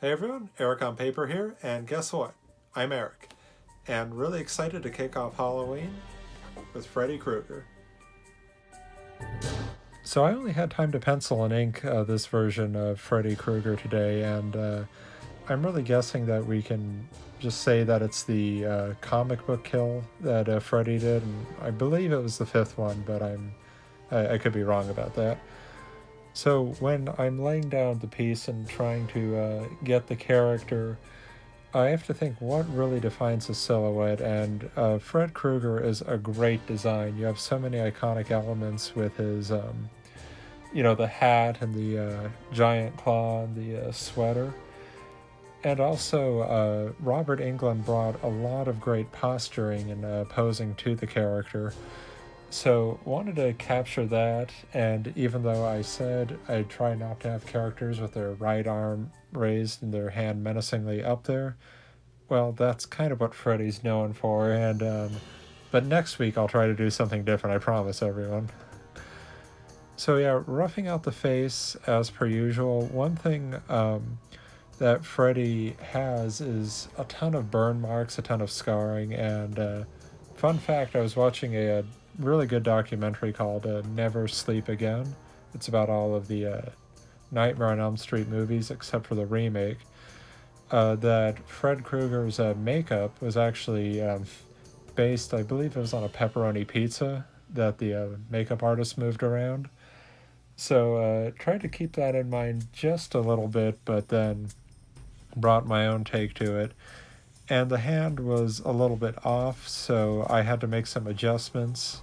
Hey everyone, ErikOnPaper here, and guess what? I'm Erik, and really excited to kick off Halloween with Freddy Kruger. So I only had time to pencil and ink this version of Freddy Kruger today, and I'm really guessing that we can just say that it's the comic book kill that Freddy did, and I believe it was the fifth one, but I could be wrong about that. So when I'm laying down the piece and trying to get the character, I have to think what really defines a silhouette, and Fred Krueger is a great design. You have so many iconic elements with his, the hat and the giant claw and the sweater. And also, Robert Englund brought a lot of great posturing and posing to the character. So wanted to capture that, and even though I said I'd try not to have characters with their right arm raised and their hand menacingly up there, well, that's kind of what Freddy's known for, and but next week I'll try to do something different, I promise everyone. So yeah, roughing out the face as per usual. One thing that Freddy has is a ton of burn marks, a ton of scarring, and fun fact, I was watching a really good documentary called Never Sleep Again. It's about all of the Nightmare on Elm Street movies except for the remake. That Fred Krueger's makeup was actually based, I believe it was on a pepperoni pizza that the makeup artist moved around. So tried to keep that in mind just a little bit, but then brought my own take to it. And the hand was a little bit off, so I had to make some adjustments.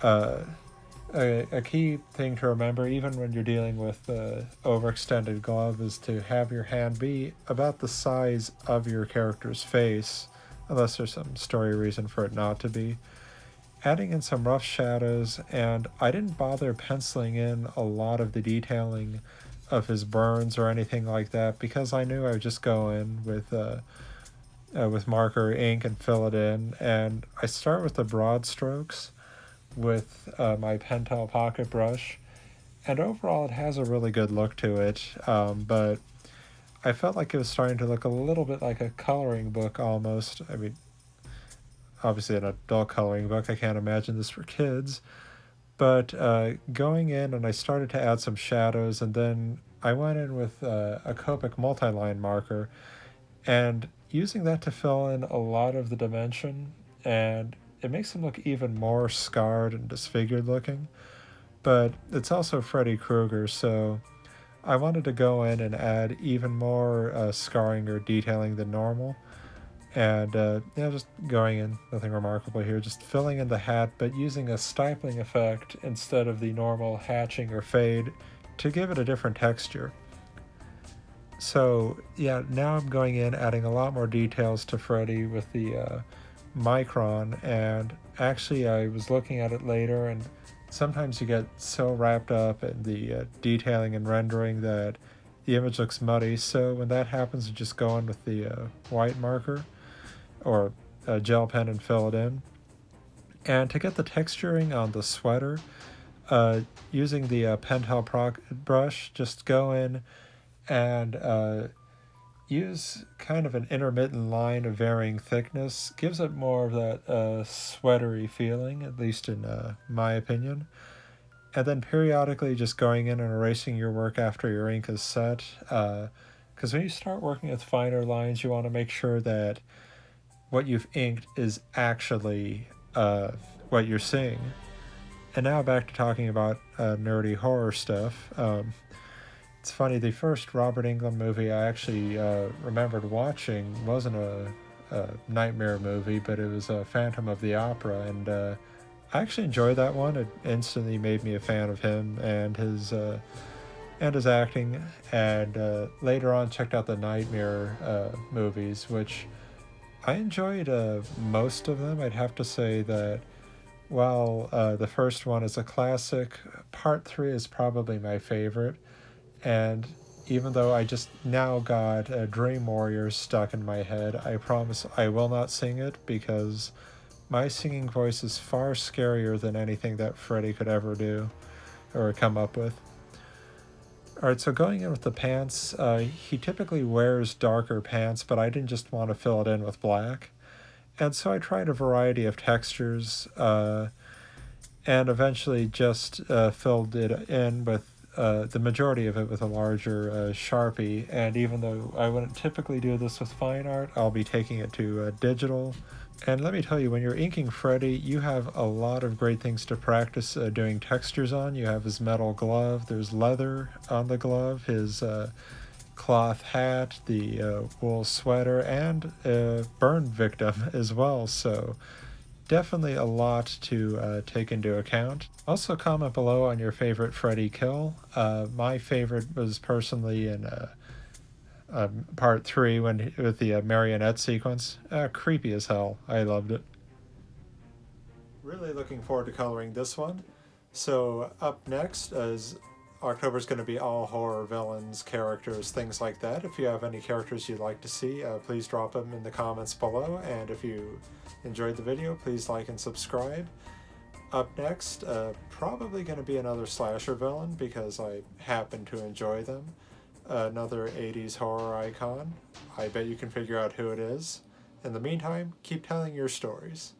A key thing to remember, even when you're dealing with the overextended glove, is to have your hand be about the size of your character's face, unless there's some story reason for it not to be. Adding in some rough shadows, and I didn't bother penciling in a lot of the detailing of his burns or anything like that, because I knew I would just go in with marker ink and fill it in. And I start with the broad strokes with my Pentel pocket brush, and overall it has a really good look to it, but I felt like it was starting to look a little bit like a coloring book almost. I mean, obviously an adult coloring book, I can't imagine this for kids, but going in and I started to add some shadows, and then I went in with a Copic multi-line marker and using that to fill in a lot of the dimension, and it makes him look even more scarred and disfigured looking. But it's also Freddy Krueger, so I wanted to go in and add even more scarring or detailing than normal. And just going in, nothing remarkable here, just filling in the hat, but using a stippling effect instead of the normal hatching or fade to give it a different texture. So yeah, now I'm going in, adding a lot more details to Freddy with the micron, and actually I was looking at it later, and sometimes you get so wrapped up in the detailing and rendering that the image looks muddy, so when that happens, you just go in with the white marker or a gel pen and fill it in. And to get the texturing on the sweater, using the Pentel brush, just go in and use kind of an intermittent line of varying thickness. Gives it more of that sweatery feeling, at least in my opinion. And then periodically just going in and erasing your work after your ink is set. Because when you start working with finer lines, you want to make sure that what you've inked is actually what you're seeing. And now back to talking about nerdy horror stuff. It's funny, the first Robert Englund movie I actually remembered watching wasn't a nightmare movie, but it was Phantom of the Opera, and I actually enjoyed that one. It instantly made me a fan of him and his acting, and later on checked out the Nightmare movies, which I enjoyed most of them. I'd have to say that while the first one is a classic, part 3 is probably my favorite. And even though I just now got Dream Warriors stuck in my head, I promise I will not sing it, because my singing voice is far scarier than anything that Freddy could ever do or come up with. Alright, so going in with the pants, he typically wears darker pants, but I didn't just want to fill it in with black. And so I tried a variety of textures, and eventually just filled it in with the majority of it with a larger Sharpie. And even though I wouldn't typically do this with fine art, I'll be taking it to digital. And let me tell you, when you're inking Freddy, you have a lot of great things to practice doing textures on. You have his metal glove, there's leather on the glove, his cloth hat, the wool sweater, and burn victim as well. So definitely a lot to take into account. Also, comment below on your favorite Freddy kill. My favorite was personally in part 3 when with the marionette sequence. Creepy as hell. I loved it. Really looking forward to coloring this one. So up next is October's going to be all horror villains, characters, things like that. If you have any characters you'd like to see, please drop them in the comments below. And if you enjoyed the video, please like and subscribe. Up next, probably going to be another slasher villain because I happen to enjoy them. Another 80s horror icon. I bet you can figure out who it is. In the meantime, keep telling your stories.